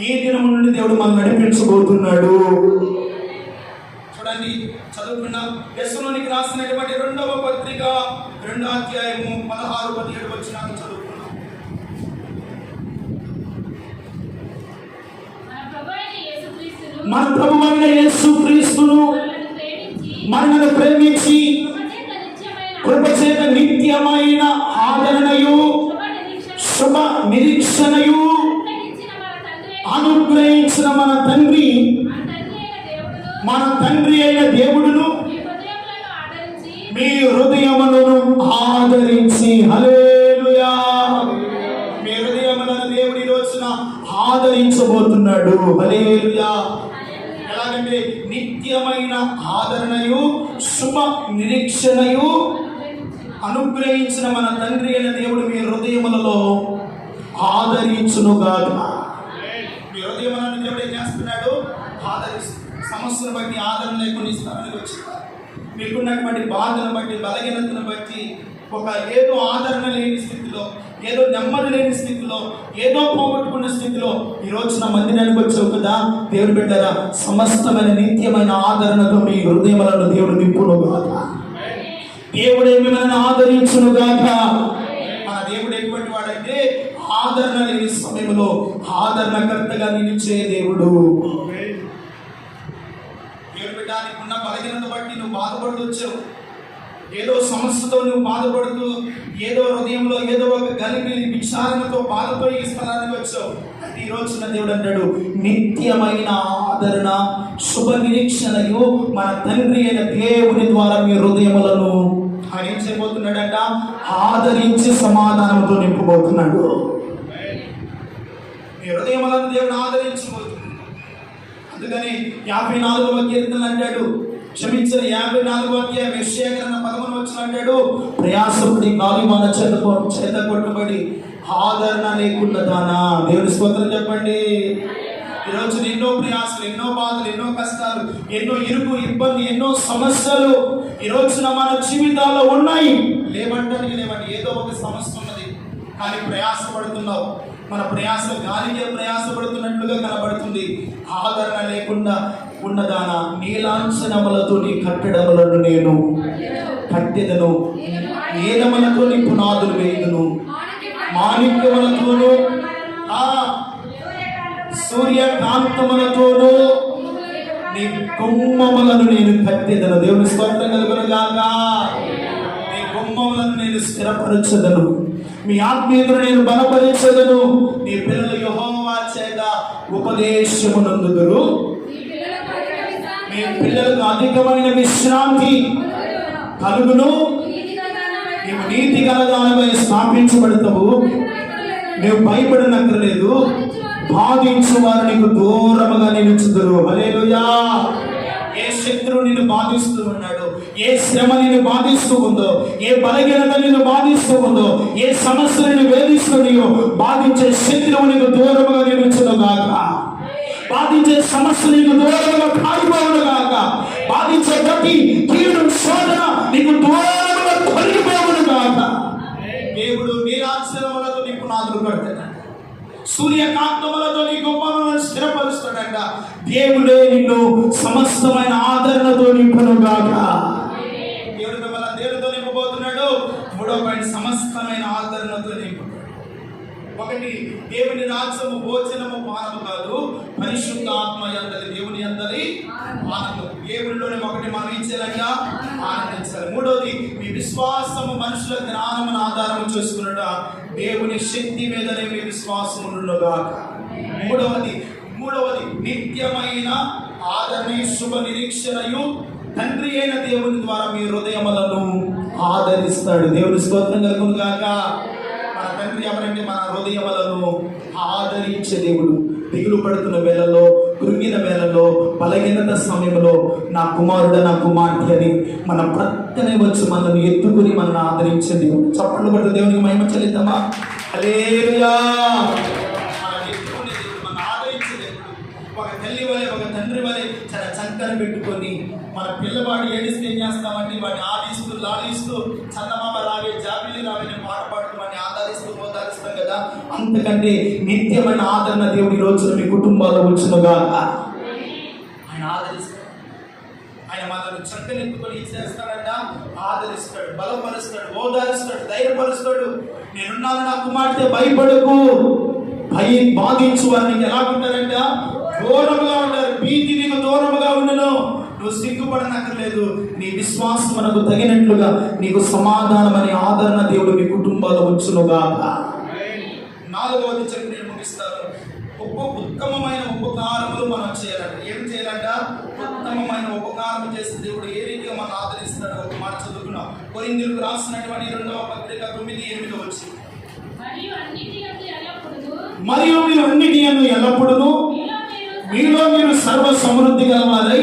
[SPEAKER 1] ఈ దినము నుండి దేవుడు మనం నడిపించబోతున్నాడు. చూడండి, చదువుకున్న యెసలోనికి రాసినటువంటి 2వ పత్రిక 2వ అధ్యాయము 16-17 వచనాలు చదువుకున్నాం. మన ప్రభువైన యేసుక్రీస్తును మనల్ని ప్రేమించి కృపచేత నిత్యమైన ఆదరణయు శుభ నిరీక్షణయు అనుగ్రహించిన మన తండ్రి అయిన దేవుడును మీ హృదయములను ఆదరించి, హల్లెలూయా, మీ హృదయములను దేవుడు ఈ రోజున ఆదరించబోతున్నాడు. హల్లెలూయా. ఎలాగంటే నిత్యమైన ఆదరణయు శుభ నిరీక్షణయు అనుగ్రహించిన మన తండ్రి అయిన దేవుడు మీ హృదయములలో ఆదరించునుగాక. మీ హృదయములను దేవుడు ఏం చేస్తున్నాడు? ఆదరిస్తున్నాడు. సమస్యను బట్టి ఆదరణ లేకుండా ఇస్తానని వచ్చింది. మీకున్నటువంటి బాధను బట్టి, బలహీనతను బట్టి, ఒక ఏదో ఆదరణ లేని స్థితిలో, ఏదో నెమ్మది లేని స్థితిలో, ఏదో పోగొట్టుకున్న స్థితిలో ఈ రోజున మందిరానికి వచ్చావు కదా. దేవుడు బిడ్డరా, సమస్తమైన నిత్యమైన ఆదరణతో మీ హృదయములను దేవుడు నింపునుగాక. దేవుడే మిమ్మల్ని ఆదరించునుగాక. మన దేవుడు ఎటువంటి వాడంటే ఆదరణ లేని సమయంలో ఆదరణకర్తగా నిలిచే దేవుడు. దేవుడు బిడ్డ, నీకున్న బలహీనత బట్టి నువ్వు బాధపడుతూ వచ్చావు. ఏదో సమస్యతో నువ్వు బాధపడుతూ, ఏదో హృదయంలో ఏదో ఒక గలిబిలి విచారణతో బాధతో ఈ స్థలానికి వచ్చావు. ఈ రోజున దేవుడు అంటాడు, నిత్యమైన ఆదరణ శుభ నిరీక్షణయు మన తండ్రి అయిన దేవుని ద్వారా మీ హృదయములను ఆయన ఏం చేయబోతున్నాడంట? ఆదరించి సమాధానంతో నింపబోతున్నాడు. మీ హృదయములను దేవుడు ఆదరించబోతున్నాడు. అందుకని 54వ కీర్తన అంటాడు, క్షమించిన 54వ అధ్యాయం యెషయా గ్రంథం 11వ వచనం అంటాడు, ప్రయాసపడి గాలివాన చేత కొట్టబడి ఆదరణ లేకుండా దానా. దేవుని స్తోత్రం చెప్పండి. ఈరోజు ఎన్నో ప్రయాసలు, ఎన్నో బాధలు, ఎన్నో కష్టాలు, ఎన్నో ఇరుకు ఇబ్బంది, ఎన్నో సమస్యలు ఈ రోజున మన జీవితాల్లో ఉన్నాయి. లేవంటానికి లేవండి, ఏదో ఒక సమస్య ఉన్నది. కానీ ప్రయాసపడుతున్నావు. మన ప్రయాస గాలికే ప్రయాసపడుతున్నట్లుగా కనబడుతుంది. ఆదరణ లేకుండా ఉన్నదానా, నీలాంఛనములతో నీ కట్టడములను నేను కట్టెదను, నీలములతో నీ పునాదులు వేయుదును, మాణిక్యములతోనూ సూర్యకాంతములతోనూ నీ గుమ్మములను నేను కట్టెదను. దేవుని స్తోత్రం కలుగునుగాక. నీ గుమ్మములను నేను స్థిరపరచదను, మీ ఆత్మీయులను నేను బలపరచదను. నీ పిల్లలు యెహోవా చేత ఉపదేశమునందుదురు, మీ పిల్లలకు అధికమైన విశ్రాంతి కలుగును, నీవు నీతి గలదానమై స్థాపించబడతావు. నువ్వు భయపడనక్కర్లేదు. బాధించు వారు నీకు దూరముగా నిలుచుదురు. హల్లెలూయా. ఏ శత్రువు నిన్ను బాధిస్తూ ఉన్నాడు, ఏ శ్రమ నిన్ను బాధిస్తూ ఉందో, ఏ బలహీనత నిన్ను బాధిస్తూ ఉందో, ఏ సమస్య నిన్ను వేధిస్తున్నాయో, బాధించే శత్రువు నీకు దూరముగా నిలుచును గాక. బాధించే సమస్య నీకు దూరముగా కాలిపోవును గాక. బాధించే ప్రతి కీడు శోధన నీకు దూరముగా తొలగిపోవును గాక. దేవుడు నీరాశ్రమలతో నీ పునాదులు కడతాడు. సూర్యకాంతములతో నీ గొప్పలను స్థిరపరుస్తాడంట. దేవుడే నిన్ను సమస్తమైన ఆదరణతో నింపును గాక. దేవుడు మిమ్మల్ని దేవుడితో నింపబోతున్నాడు. 3వ పాయింట్, సమస్తమైన ఆదరణతో నింపుతాడు. 1, దేవుని రాజ్యము భోజనము పానము కాదు, పరిశుద్ధ ఆత్మ యందలి దేవుని యందలి ఆనందం. దేవుడిలోనే 1 మనం ఏం చేయాలంట? ఆనందించాలి. 3వది, మీ విశ్వాసము మనుషుల జ్ఞానమును ఆధారము చేసుకున్నట దేవుని శక్తి మీదనే మీ విశ్వాసం ఉండుగాక. 3వది నిత్యమైన ఆదరణ శుభ నిరీక్షణయు తండ్రి అయిన దేవుని ద్వారా మీ హృదయములను ఆదరిస్తాడు. దేవుని స్తోత్రం కలుగును గాక. మన తండ్రి ఎవరంటే మన హృదయములను ఆదరించే దేవుడు. దిగులు పడుతున్న వేళలో, కృంగిన వేళలో, బలహీనత సమయంలో నా కుమారుడు నా కుమార్తె అని మన ప్రక్కనే వచ్చి మనల్ని ఎత్తుకుని మనల్ని ఆదరించే దేవుడు. చప్పట్లు పడుతూ దేవునికి మహిమ చెల్లిద్దామా? హల్లెలూయా. మన ఆదరించే దేవుడు. ఒక తల్లి వలె, ఒక తండ్రి వలె చాలా చక్కని పెట్టుకొని మన పిల్లవాడు ఏడిస్తే ఏం చేస్తామంటే వాడిని ఆడిస్తూ లాడిస్తూ చందమామ రావే జాబిలి రావే పాట పాడుతూ వాడిని ఆదరిస్తూ ఓదారిస్తాం కదా. అంతకంటే నిత్యమైన ఆదరణ దేవుడి రోజున మీ కుటుంబాల్లో వచ్చునుగా. ఆయన ఆదరిస్తాడు. ఆయన మనల్ని చక్కనెత్తుకొని ఇచ్చేస్తాడంట. ఆదరిస్తాడు, బలపరుస్తాడు, ఓదారిస్తాడు, ధైర్యపరుస్తాడు. నేనున్నాను నా కుమార్తె, భయపడకు. బాధించు వారిని ఎలా ఉంటారంట? దూరముగా ఉంటారు. భీతి నీకు దూరముగా ఉండను. నువ్వు సిగ్గుపడనక్కర్లేదు. నీ విశ్వాసం మనకు తగినట్లుగా నీకు సమాధానం అనే ఆదరణ దేవుడు మీ కుటుంబాల్లో ఉంచునుగా. 4వది చెప్పి నేను ముగిస్తాను. ఉత్తమమైన ఉపకారములు మనం చేయాలంట. ఏం చేయాలంట? ఉత్తమమైన ఉపకారం చేసే దేవుడు ఏ రీతిగా మనం ఆదరిస్తాడు. ఒక మాట చదువుకున్నాం. కొరింథీయులకు రాసినటువంటి 2వ పత్రిక 9:8 వచ్చి, మరియు మీరు అన్నిటిని ఎల్లప్పుడూ మీలో మీరు సర్వ సమృద్ధి గలవారై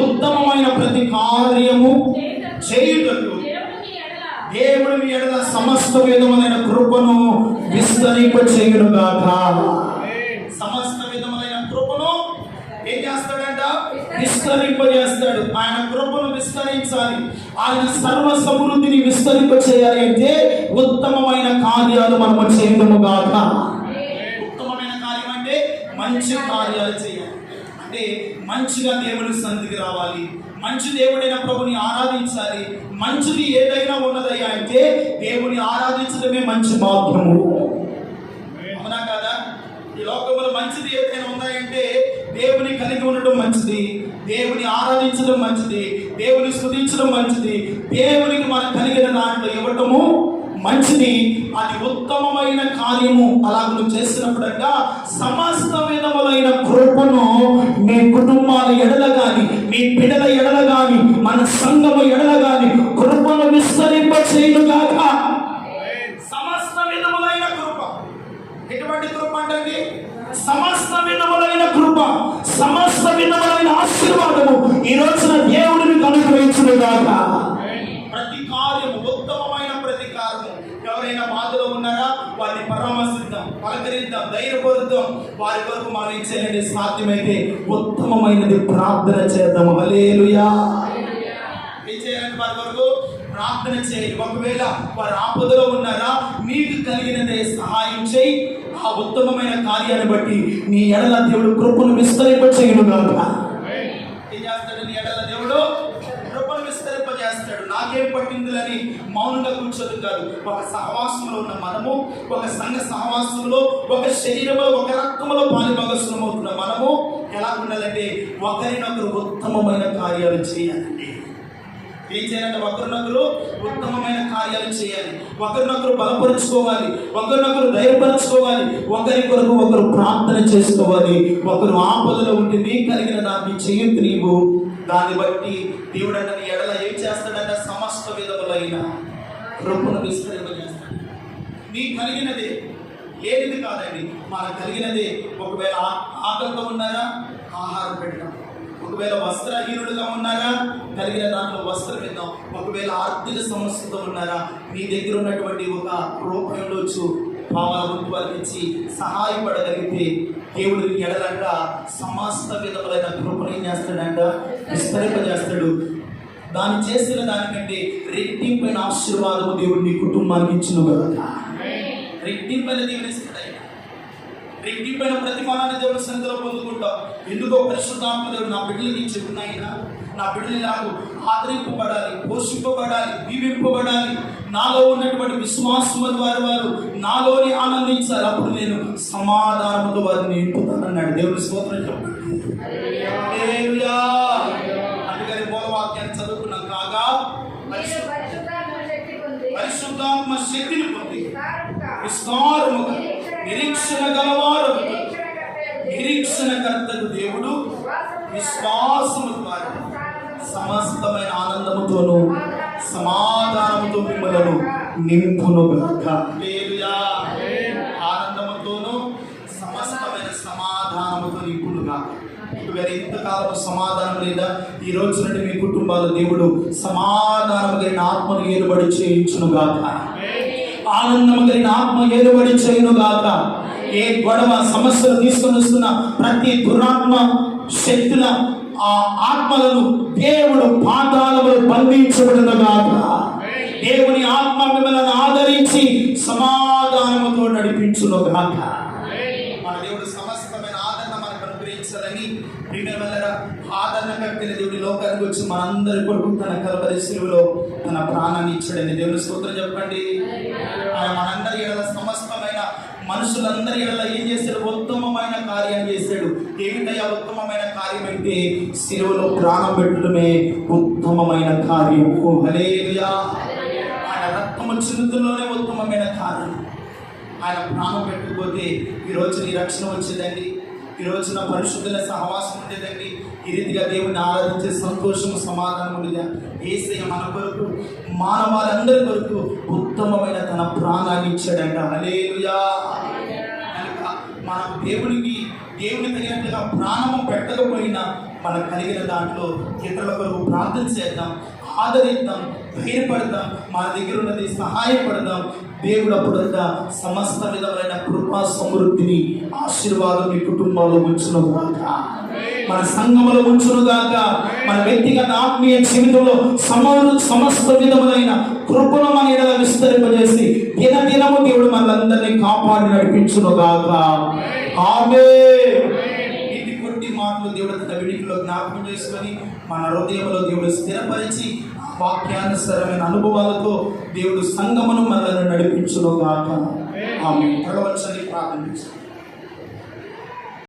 [SPEAKER 1] ఉత్తమమైన ప్రతి కార్యము చేయుటకు దేవుడు మీ ఎడల సమస్త విధములైన కృపను విస్తరింపచేయునుగాక. సమస్త విధములైన కృపను ఏం చేస్తాడంట? విస్తరింపజేస్తాడు. ఆయన కృపను విస్తరించాలి. ఆయన సర్వ సమృద్ధిని విస్తరింపచేయాలి అంటే ఉత్తమమైన కార్యాలు మనము చేయడముగాక. ఉత్తమమైన కార్యం అంటే మంచి కార్యాలు చేయాలి. అంటే మంచిగా దేవుని సన్నిధికి రావాలి. మంచి దేవుడైన ప్రభుని ఆరాధించాలి. మంచిది ఏదైనా ఉన్నదయ్యా అంటే దేవుని ఆరాధించడమే మంచి భాగ్యము. అవునా కదా? ఈ లోకంలో మంచిది ఏదైనా ఉన్నాయంటే దేవుని కలిగి ఉండడం మంచిది, దేవుని ఆరాధించడం మంచిది, దేవుని స్తుతించడం మంచిది, దేవునికి మనం కలిగిన దాంట్లో ఇవ్వటము మంచిది. అది ఉత్తమమైన కార్యము. అలా నువ్వు చేసినప్పుడంట సమస్త విధములైన కృపను మీ కుటుంబాల ఎడల గాని, మీ బిడ్డల ఎడల గాని, మన సంఘము ఎడల గాని కృపను విస్తరింపచేయునుగాక. సమస్త విధములైన కృప. ఎటువంటి కృప అంటే సమస్త విధములైన కృప, సమస్త విధములైన ఆశీర్వాదము ఈ రోజున దేవుడు మీకు అనుగ్రహించునుగాక. ప్రతి కార్యము, ఉత్తమమైన ప్రతి కార్యము. ఎవరైనా బాధలో ఉన్నారా? వారిని పరామర్శిద్దాం, పలకరిద్దాం, ధైర్యపరుద్దాం. వారి వరకు మనం ఇచ్చేయండి. సాధ్యమైతే ఉత్తమమైనది ప్రార్థన చేద్దాం. హల్లెలూయా. ఏం చేయాలంటే వారి వరకు ప్రార్థన చేయండి. ఒకవేళ వారు ఆపదలో ఉన్నారా? మీకు కలిగినదే సహాయం చేయి. ఆ ఉత్తమమైన కార్యాన్ని బట్టి నీ ఎడల దేవుడు కృపను విస్తరింపచేయునుగాక. ఏం చేస్తాడు? నీ ఎడల దేవుడు కృపను విస్తరింపజేస్తాడు. నాకేం పట్టిందిలని మౌనంగా కూర్చోదు కాదు. ఒక సహవాసంలో ఉన్న మనము, ఒక సంఘ సహవాసంలో, ఒక శరీరంలో, ఒక రక్తంలో పాలుభాగస్వాములం అవుతున్న మనము ఎలా ఉండాలంటే ఒకరినొకరు ఉత్తమమైన కార్యాలు చేయాలండి. ఏం చేయాలంటే ఒకరినొకరు ఉత్తమమైన కార్యాలు చేయాలి. ఒకరినొకరు బలపరుచుకోవాలి, ఒకరినొకరు ధైర్యపరచుకోవాలి, ఒకరి కొరకు ఒకరు ప్రార్థన చేసుకోవాలి. ఒకరు ఆపదలో ఉంటే నీకు కలిగిన దాన్ని చేయొద్దు నీవు. దాన్ని బట్టి దేవుడు అంటే నీ ఎడల ఏం చేస్తాడంటే సమస్త విధములైన కృపను విస్తరింపజేస్తాడు. నీకు కలిగినదే, లేనిది కాదండి, మనకు కలిగినదే. ఒకవేళ ఆకలితో ఉన్నారా, ఆహారం పెట్టడం. ఒకవేళ వస్త్రహీనులుగా ఉన్నారా, కలిగిన దాంట్లో వస్త్రం ఇద్దాం. ఒకవేళ ఆర్థిక సమస్యతో ఉన్నారా, మీ దగ్గర ఉన్నటువంటి ఒక రూపాయలు వారికి ఇచ్చి సహాయపడగలిగితే దేవుడు ఎడలంట సమస్త విధములైన కృపను ఏం చేస్తాడంట, విస్తరింపజేస్తాడు. దాన్ని చేసిన దానికంటే రెట్టింపైన ఆశీర్వాదము దేవుడు నీ కుటుంబానికి ఇచ్చును కదా. రెట్టింపైన దీవెనిస్తాడు. రెట్టింపైన ప్రతిఫలాన్ని దేవుడు సన్నిధిలో పొందుకుంటాం. ఎందుకో పరిశుద్ధాత్మ దేవుడు నా బిడ్డలకి చెప్పున్నాయినా, నా బిడ్డలు నాకు ఆదరింపబడాలి, పోషింపబడాలి, దీవింపబడాలి. నాలో ఉన్నటువంటి విశ్వాసము ద్వారా వారు నాలోని ఆనందించాలి. అప్పుడు నేను సమాధానముతో వారిని నింపుతానన్నాడు. దేవుని స్తోత్రం చెప్పండి. హల్లెలూయా. అందుకని మూలవాక్యాన్ని చదువుకున్నాం కాగా పరిశుద్ధాత్మ శక్తిని పొంది విస్తారముగా నిరీక్షణ గలవారు, నిరీక్షణకర్తకు దేవుడు విశ్వాసము ద్వారా సమస్తమైన ఆనందముతోను సమాధానముతో మిమ్మలను నింపునుగాక. హల్లెలూయా. ఆనందముతోను సమస్తమైన సమాధానముతో నింపునుగాక. ఒకవేళ ఇంతకాలము సమాధానం లేదా, ఈ రోజు నుండి మీ కుటుంబాల దేవుడు సమాధానము కలిగిన ఆత్మను ఏలుబడి చేయించునుగాక. ఆనందము కలిగిన ఆత్మ ఏలుబడి చేయునుగాక. ఏ గొడవ సమస్యలు తీసుకొని వస్తున్న ప్రతి దురాత్మ శక్తుల ఆ ఆత్మలను దేవుడు పాతాళములో బంధించబడునుగాక. దేవుని ఆత్మ మిమ్మల్ని ఆదరించి సమాధానముతో నడిపించునుగాక. మన దేవుడు సమస్తమైన ఆదరణ మనకు అనుగ్రహించాలని, ప్రియమైన ఆదరణ కలిగిన దేవుడి లోకానికి వచ్చి మనందరి కొరకు తన కల్వరి శిలువలో తన ప్రాణాన్ని ఇచ్చాడని దేవుని స్తోత్రం చెప్పండి. ఆయన మనందరి ఎడల సమస్తమైన మనుషులందరి ఎడల ఏం చేశాడు? ఉత్తమమైన కార్యం చేశాడు. ఏమిటయ్యా ఉత్తమమైన కార్యం అంటే శిలువలో ప్రాణం పెట్టడమే ఉత్తమమైన కార్యం. హల్లెలూయా. ఆయన రక్తము చిందులోనే ఉత్తమమైన కార్యం. ఆయన ప్రాణం పెట్టకపోతే ఈరోజు నీ రక్షణ వచ్చేదండి, ఈ రోజున పరిశుద్ధుల సహవాసం ఉండేదండి, ఈ రీతిగా దేవుని ఆరాధించే సంతోషము సమాధానం ఉండేదా? యేసయ్య మన కొరకు మానవాళ్ళందరి కొరకు ఉత్తమమైన తన ప్రాణాన్ని ఇచ్చాడంట. హల్లెలూయా. కనుక మనకు దేవుని తగినట్లుగా ప్రాణము పెట్టకపోయినా మనకు కలిగిన దాంట్లో ఇతరుల కొరకు ప్రార్థన చేద్దాం, ఆదరిద్దాం, ధైర్యపడదాం, మన దగ్గర ఉన్నది సహాయపడదాం. దేవుడు అప్పుడంతా సమస్త విధమైన కృపా సమృద్ధిని ఆశీర్వాదం మీ కుటుంబాల్లో ఉంచునుగాక, మన సంఘములో ఉంచునుగాక. మన వ్యక్తిగత ఆత్మీయ జీవితంలో సమస్త విధములైన కృపను మన ఎడల విస్తరింపజేసి దినదినము దేవుడు మనందరినీ కాపాడి నడిపించునుగాక. ఆమేన్. ఇది కొద్ది మాటలు దేవుడు తన వినికిలో జ్ఞాపకం చేసుకొని మన హృదయంలో దేవుడు స్థిరపరిచి వాక్యానుసరమైన అనుభవాలతో దేవుడు సంఘమును మనల్ని నడిపించునుగాక. ఆమేన్. ప్రార్థించండి.